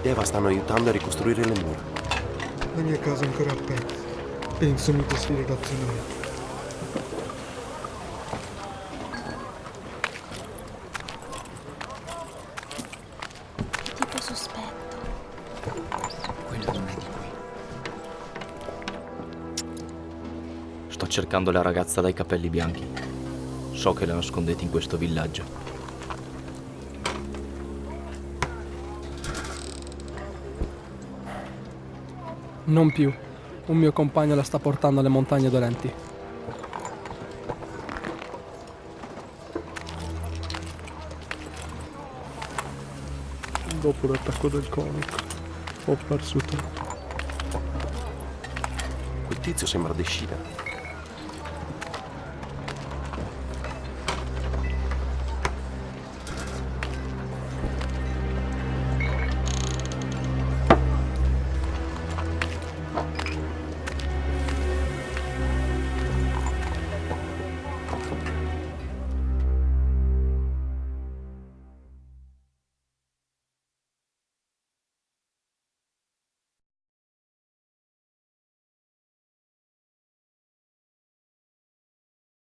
Deva stanno aiutando a ricostruire le mura. La mia casa è ancora a pezzi. Penso mi trasferirò a Zenone. Tipo sospetto. Quello non è di qui. Sto cercando la ragazza dai capelli bianchi. So che la nascondete in questo villaggio. Non più. Un mio compagno la sta portando alle montagne dolenti. Dopo l'attacco del comico ho perso tutto. Quel tizio sembra Deschina.